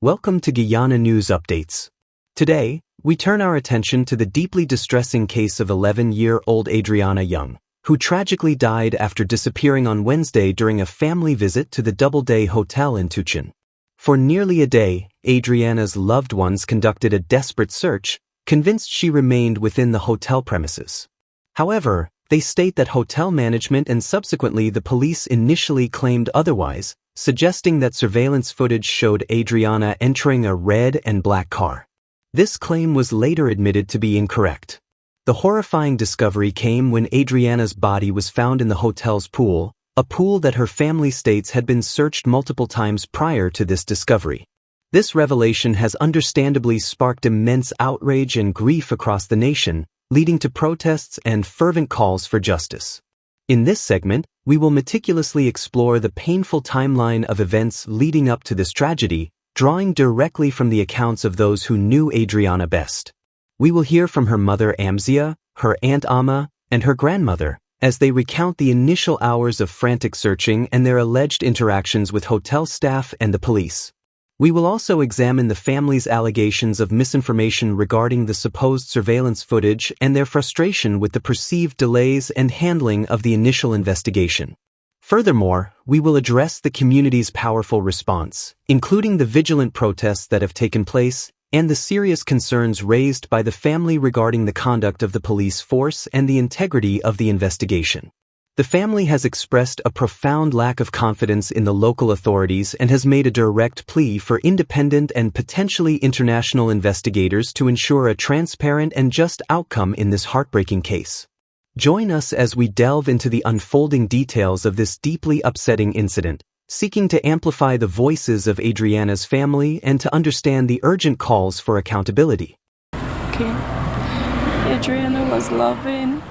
Welcome to Guyana News Updates. Today, we turn our attention to the deeply distressing case of 11-year-old Adriana Young, who tragically died after disappearing on Wednesday during a family visit to the Doubleday Hotel in Tucson. For nearly a day, Adriana's loved ones conducted a desperate search, convinced she remained within the hotel premises. However, they state that hotel management and subsequently the police initially claimed otherwise, suggesting that surveillance footage showed Adriana entering a red and black car. This claim was later admitted to be incorrect. The horrifying discovery came when Adriana's body was found in the hotel's pool, a pool that her family states had been searched multiple times prior to this discovery. This revelation has understandably sparked immense outrage and grief across the nation, leading to protests and fervent calls for justice. In this segment, we will meticulously explore the painful timeline of events leading up to this tragedy, drawing directly from the accounts of those who knew Adriana best. We will hear from her mother Amzia, her aunt Ama, and her grandmother, as they recount the initial hours of frantic searching and their alleged interactions with hotel staff and the police. We will also examine the family's allegations of misinformation regarding the supposed surveillance footage and their frustration with the perceived delays and handling of the initial investigation. Furthermore, we will address the community's powerful response, including the vigilant protests that have taken place and the serious concerns raised by the family regarding the conduct of the police force and the integrity of the investigation. The family has expressed a profound lack of confidence in the local authorities and has made a direct plea for independent and potentially international investigators to ensure a transparent and just outcome in this heartbreaking case. Join us as we delve into the unfolding details of this deeply upsetting incident, seeking to amplify the voices of Adriana's family and to understand the urgent calls for accountability. Okay. Adriana was loving.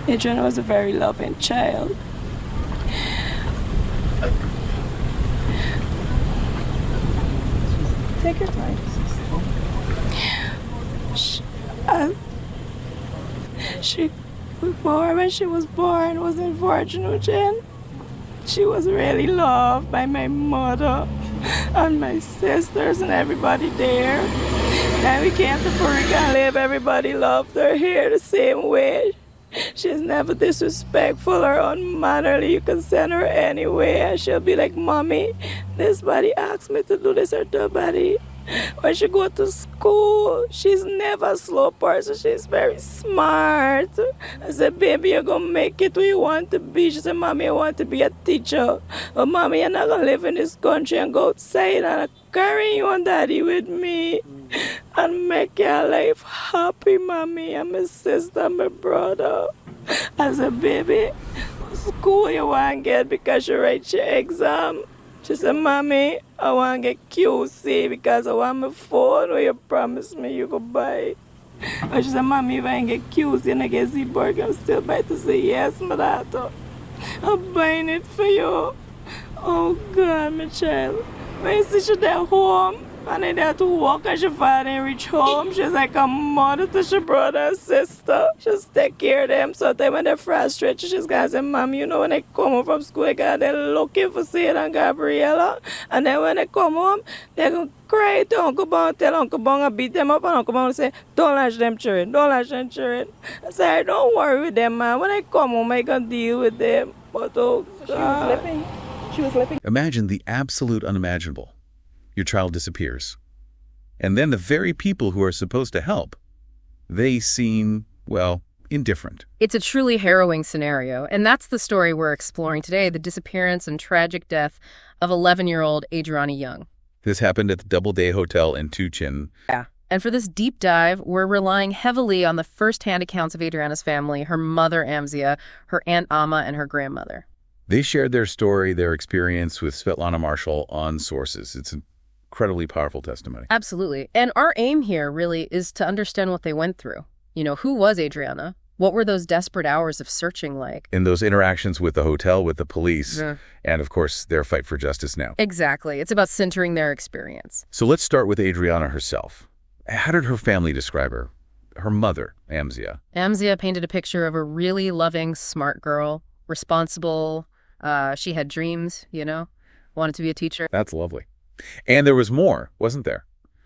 Adriana was a very loving child. Take your time. When she was born was unfortunate, and she was really loved by my mother and my sisters and everybody there. And we came to Puerto Rico and live, everybody loved her here the same way. She's never disrespectful or unmannerly. You can send her anywhere and she'll be like, "Mommy, this body asked me to do this or that body." When she go to school, she's never a slow person. She's very smart. I said, "Baby, you're going to make it where you want to be." She said, "Mommy, I want to be a teacher." "Oh, Mommy, you're not going to live in this country and go outside, and I'm carrying you and Daddy with me and make your life happy, Mommy. I'm my sister, I'm my brother." I said, "Baby, what school you want to get because you write your exam?" She said, "Mommy, I want to get QC because I want my phone where you promised me you could buy." And she said, "Mommy, if I get QC and I get Z-Burger, I'm still by to say, yes, my daughter. I'm buying it for you." Oh, God, my child. When you see she's at home, and I had to walk and she finally reach home, she's like a mother to her brother and sister. She's take care of them. So then when they're frustrated, she's gonna say, "Mom, you know when I come home from school, I got them looking for Sid and Gabriella. And then when they come home, they're gonna cry to Uncle Bon, tell Uncle Bon and beat them up, and Uncle Bon will say, 'Don't latch them children, don't latch them children.'" I said, "Don't worry with them, man. When I come home, I can deal with them." But oh God. She was living. Imagine the absolute unimaginable. Your child disappears. And then the very people who are supposed to help, they seem, well, indifferent. It's a truly harrowing scenario, and that's the story we're exploring today, the disappearance and tragic death of 11-year-old Adriana Young. This happened at the Doubleday Hotel in Tucson. Yeah. And for this deep dive, we're relying heavily on the first-hand accounts of Adriana's family, her mother, Amzia, her aunt, Ama, and her grandmother. They shared their story, their experience with Svetlana Marshall on Sources. It's an incredibly powerful testimony. Absolutely. And our aim here really is to understand what they went through. You know, who was Adriana? What were those desperate hours of searching like? In those interactions with the hotel, with the police, and of course, their fight for justice now. Exactly. It's about centering their experience. So let's start with Adriana herself. How did her family describe her? Her mother, Amzia. Amzia painted a picture of a really loving, smart girl, responsible. She had dreams, you know, wanted to be a teacher. That's lovely. And there was more, wasn't there,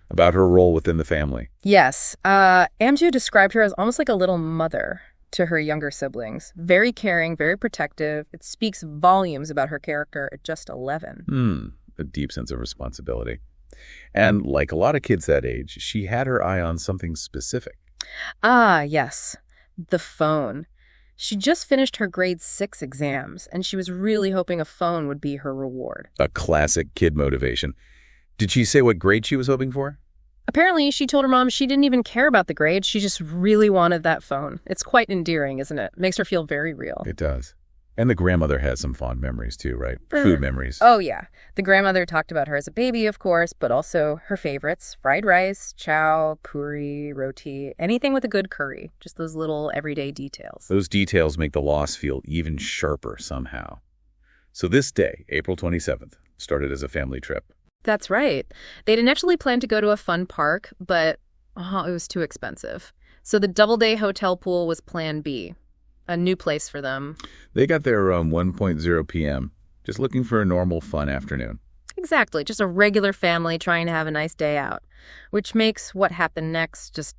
about her role within the family? Yes. Amju described her as almost like a little mother to her younger siblings. Very caring, very protective. It speaks volumes about her character at just 11. A deep sense of responsibility. And like a lot of kids that age, she had her eye on something specific. Ah, yes. The phone. She just finished her grade 6 exams, and she was really hoping a phone would be her reward. A classic kid motivation. Did she say what grade she was hoping for? Apparently, she told her mom she didn't even care about the grades. She just really wanted that phone. It's quite endearing, isn't it? Makes her feel very real. It does. And the grandmother has some fond memories too, right? Food memories. Oh, yeah. The grandmother talked about her as a baby, of course, but also her favorites. Fried rice, chow, puri, roti, anything with a good curry. Just those little everyday details. Those details make the loss feel even sharper somehow. So this day, April 27th, started as a family trip. That's right. They'd initially planned to go to a fun park, but it was too expensive. So the double-day hotel pool was plan B. A new place for them. They got there around 1:00 p.m., just looking for a normal, fun afternoon. Exactly. Just a regular family trying to have a nice day out, which makes what happened next just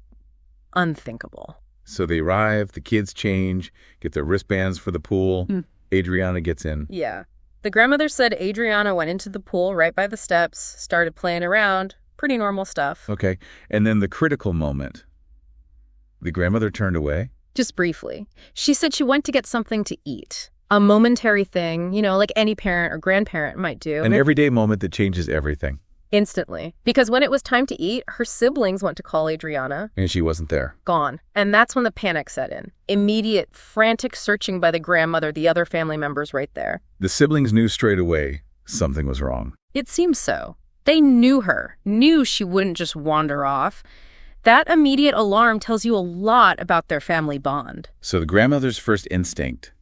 unthinkable. So they arrive, the kids change, get their wristbands for the pool. Adriana gets in. Yeah. The grandmother said Adriana went into the pool right by the steps, started playing around. Pretty normal stuff. Okay. And then the critical moment. The grandmother turned away? Just briefly. She said she went to get something to eat. A momentary thing, like any parent or grandparent might do. An everyday moment that changes everything. Instantly. Because when it was time to eat, her siblings went to call Adriana. And she wasn't there. Gone. And that's when the panic set in. Immediate, frantic searching by the grandmother, the other family members right there. The siblings knew straight away something was wrong. It seems so. They knew her, knew she wouldn't just wander off. That immediate alarm tells you a lot about their family bond. So the grandmother's first instinct,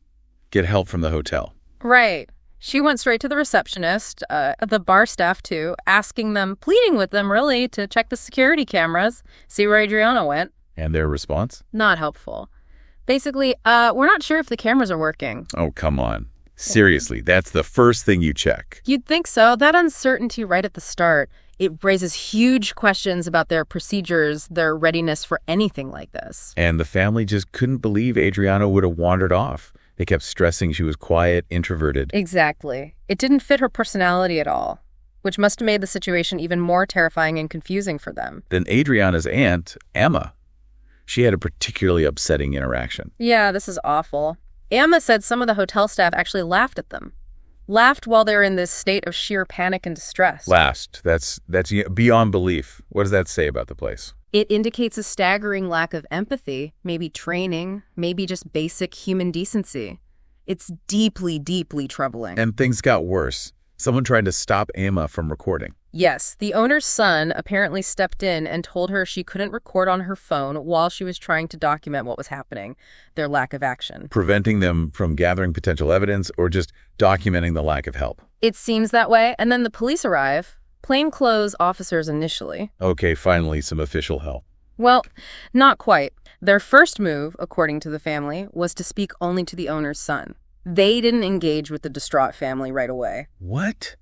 get help from the hotel. Right. She went straight to the receptionist, the bar staff too, asking them, pleading with them really, to check the security cameras, see where Adriana went. And their response? Not helpful. Basically, we're not sure if the cameras are working. Oh, come on. Seriously, that's the first thing you check. You'd think so. That uncertainty right at the start, it raises huge questions about their procedures, their readiness for anything like this. And the family just couldn't believe Adriana would have wandered off. They kept stressing she was quiet, introverted. Exactly. It didn't fit her personality at all, which must have made the situation even more terrifying and confusing for them. Then Adriana's aunt, Emma, she had a particularly upsetting interaction. Yeah, this is awful. Emma said some of the hotel staff actually laughed at them. Laughed while they were in this state of sheer panic and distress. That's beyond belief. What does that say about the place? It indicates a staggering lack of empathy, maybe training, maybe just basic human decency. It's deeply, deeply troubling. And things got worse. Someone tried to stop Emma from recording. Yes, the owner's son apparently stepped in and told her she couldn't record on her phone while she was trying to document what was happening, their lack of action. Preventing them from gathering potential evidence or just documenting the lack of help. It seems that way, and then the police arrive. Plainclothes officers initially. Okay, finally some official help. Well, not quite. Their first move, according to the family, was to speak only to the owner's son. They didn't engage with the distraught family right away. What?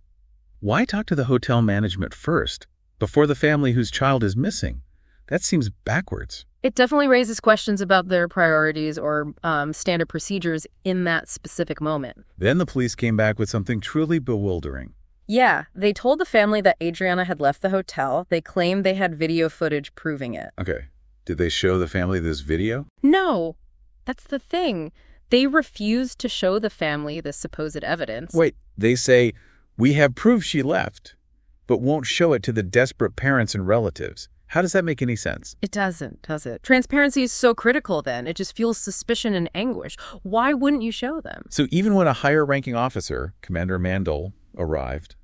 Why talk to the hotel management first, before the family whose child is missing? That seems backwards. It definitely raises questions about their priorities or standard procedures in that specific moment. Then the police came back with something truly bewildering. Yeah, they told the family that Adriana had left the hotel. They claimed they had video footage proving it. Okay. Did they show the family this video? No, that's the thing. They refused to show the family this supposed evidence. Wait, they say, we have proof she left, but won't show it to the desperate parents and relatives. How does that make any sense? It doesn't, does it? Transparency is so critical then. It just fuels suspicion and anguish. Why wouldn't you show them? So even when a higher-ranking officer, Commander Mandel, arrived,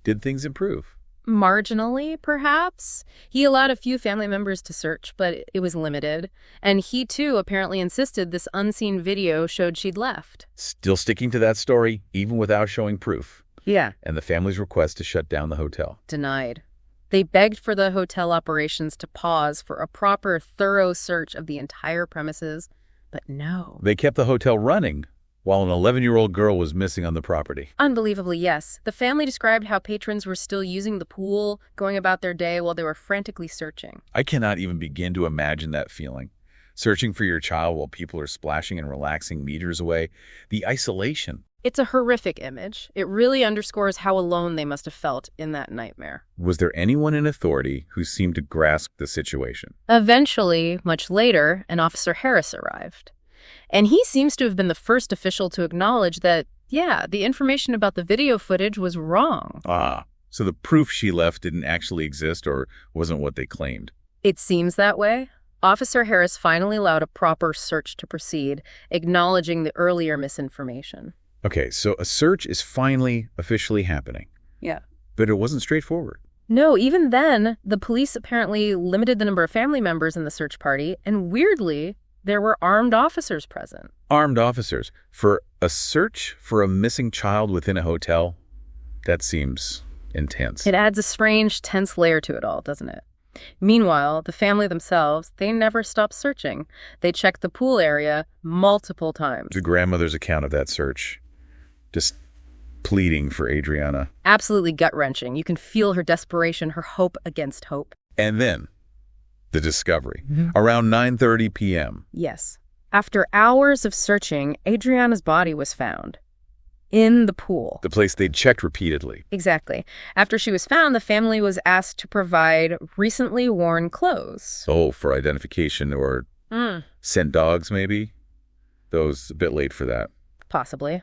did things improve? Marginally, perhaps. He allowed a few family members to search, but it was limited. And he, too, apparently insisted this unseen video showed she'd left. Still sticking to that story, even without showing proof. Yeah. And the family's request to shut down the hotel. Denied. They begged for the hotel operations to pause for a proper, thorough search of the entire premises, but no. They kept the hotel running, while an 11-year-old girl was missing on the property. Unbelievably, yes. The family described how patrons were still using the pool, going about their day while they were frantically searching. I cannot even begin to imagine that feeling. Searching for your child while people are splashing and relaxing meters away. The isolation. It's a horrific image. It really underscores how alone they must have felt in that nightmare. Was there anyone in authority who seemed to grasp the situation? Eventually, much later, an Officer Harris arrived. And he seems to have been the first official to acknowledge that, yeah, the information about the video footage was wrong. So the proof she left didn't actually exist or wasn't what they claimed. It seems that way. Officer Harris finally allowed a proper search to proceed, acknowledging the earlier misinformation. Okay, so a search is finally officially happening. Yeah. But it wasn't straightforward. No, even then, the police apparently limited the number of family members in the search party, and weirdly, there were armed officers present. Armed officers. For a search for a missing child within a hotel? That seems intense. It adds a strange, tense layer to it all, doesn't it? Meanwhile, the family themselves, they never stopped searching. They checked the pool area multiple times. The grandmother's account of that search, just pleading for Adriana. Absolutely gut-wrenching. You can feel her desperation, her hope against hope. And then, the discovery. Around 9:30 p.m. Yes. After hours of searching, Adriana's body was found. In the pool. The place they'd checked repeatedly. Exactly. After she was found, the family was asked to provide recently worn clothes. Oh, for identification or sent dogs, maybe? Those a bit late for that. Possibly.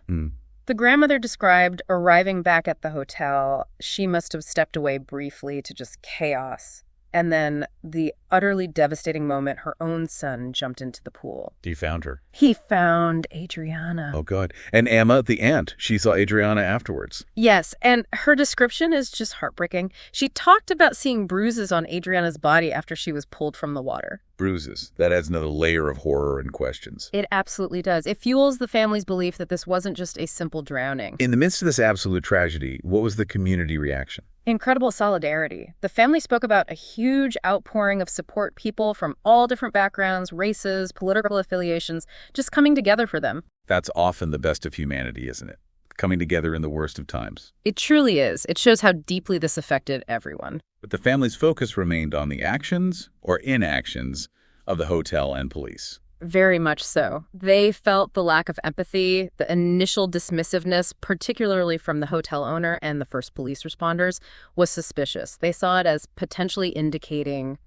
The grandmother described arriving back at the hotel. She must have stepped away briefly to just chaos. And then the utterly devastating moment her own son jumped into the pool. He found her. He found Adriana. Oh, God. And Emma, the aunt, she saw Adriana afterwards. Yes, and her description is just heartbreaking. She talked about seeing bruises on Adriana's body after she was pulled from the water. Bruises. That adds another layer of horror and questions. It absolutely does. It fuels the family's belief that this wasn't just a simple drowning. In the midst of this absolute tragedy, what was the community reaction? Incredible solidarity. The family spoke about a huge outpouring of support, people from all different backgrounds, races, political affiliations, just coming together for them. That's often the best of humanity, isn't it? Coming together in the worst of times. It truly is. It shows how deeply this affected everyone. But the family's focus remained on the actions or inactions of the hotel and police. Very much so. They felt the lack of empathy, the initial dismissiveness, particularly from the hotel owner and the first police responders, was suspicious. They saw it as potentially indicating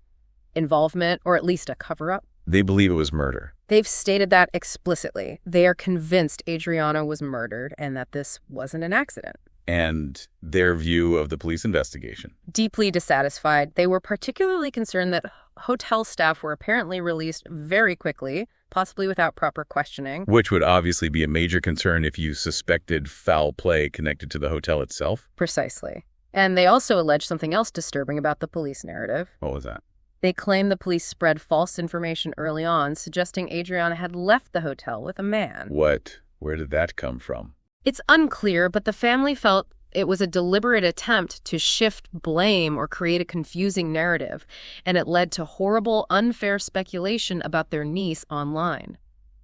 involvement or at least a cover-up. They believe it was murder. They've stated that explicitly. They are convinced Adriana was murdered and that this wasn't an accident. And their view of the police investigation. Deeply dissatisfied, they were particularly concerned that hotel staff were apparently released very quickly, possibly without proper questioning. Which would obviously be a major concern if you suspected foul play connected to the hotel itself. Precisely. And they also alleged something else disturbing about the police narrative. What was that? They claim the police spread false information early on, suggesting Adriana had left the hotel with a man. What? Where did that come from? It's unclear, but the family felt it was a deliberate attempt to shift blame or create a confusing narrative, and it led to horrible, unfair speculation about their niece online.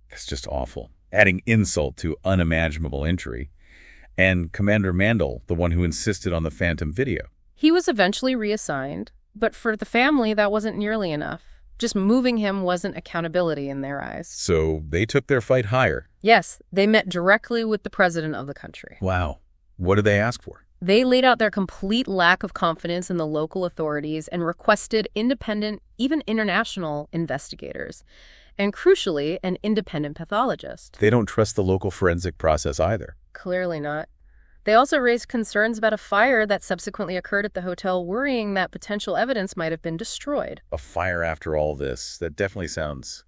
That's just awful. Adding insult to unimaginable injury. And Commander Mandel, the one who insisted on the phantom video. He was eventually reassigned, but for the family, that wasn't nearly enough. Just moving him wasn't accountability in their eyes. So they took their fight higher. Yes, they met directly with the president of the country. Wow. What did they ask for? They laid out their complete lack of confidence in the local authorities and requested independent, even international investigators. And crucially, an independent pathologist. They don't trust the local forensic process either. Clearly not. They also raised concerns about a fire that subsequently occurred at the hotel, worrying that potential evidence might have been destroyed. A fire after all this, that definitely sounds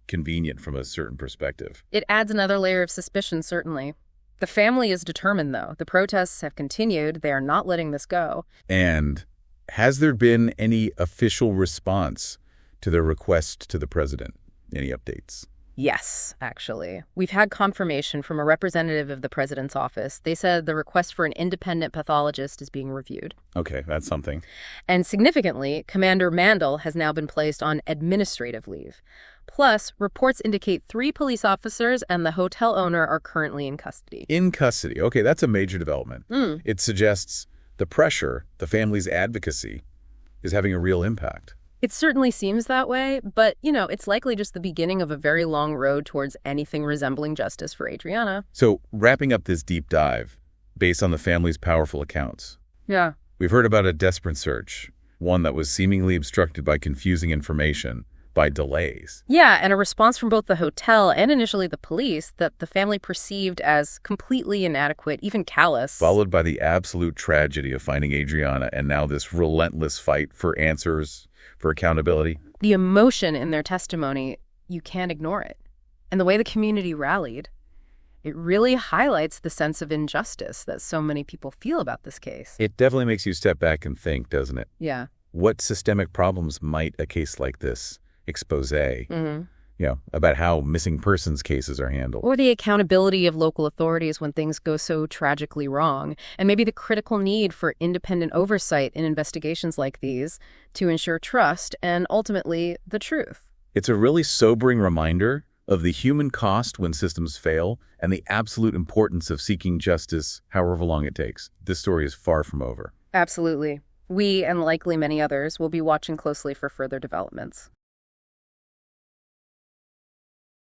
convenient from a certain perspective. It adds another layer of suspicion, certainly. The family is determined, though. The protests have continued. They are not letting this go. And has there been any official response to their request to the president? Any updates? Yes, actually. We've had confirmation from a representative of the president's office. They said the request for an independent pathologist is being reviewed. Okay, that's something. And significantly, Commander Mandel has now been placed on administrative leave. Plus, reports indicate 3 police officers and the hotel owner are currently in custody. In custody. Okay, that's a major development. It suggests the pressure, the family's advocacy, is having a real impact. It certainly seems that way, but, it's likely just the beginning of a very long road towards anything resembling justice for Adriana. So, wrapping up this deep dive, based on the family's powerful accounts. Yeah. We've heard about a desperate search, one that was seemingly obstructed by confusing information, by delays. Yeah, and a response from both the hotel and initially the police that the family perceived as completely inadequate, even callous. Followed by the absolute tragedy of finding Adriana and now this relentless fight for answers, for accountability. The emotion in their testimony, you can't ignore it. And the way the community rallied, it really highlights the sense of injustice that so many people feel about this case. It definitely makes you step back and think, doesn't it? Yeah. What systemic problems might a case like this expose? About how missing persons cases are handled. Or the accountability of local authorities when things go so tragically wrong. And maybe the critical need for independent oversight in investigations like these to ensure trust and ultimately the truth. It's a really sobering reminder of the human cost when systems fail and the absolute importance of seeking justice however long it takes. This story is far from over. Absolutely. We, and likely many others, will be watching closely for further developments.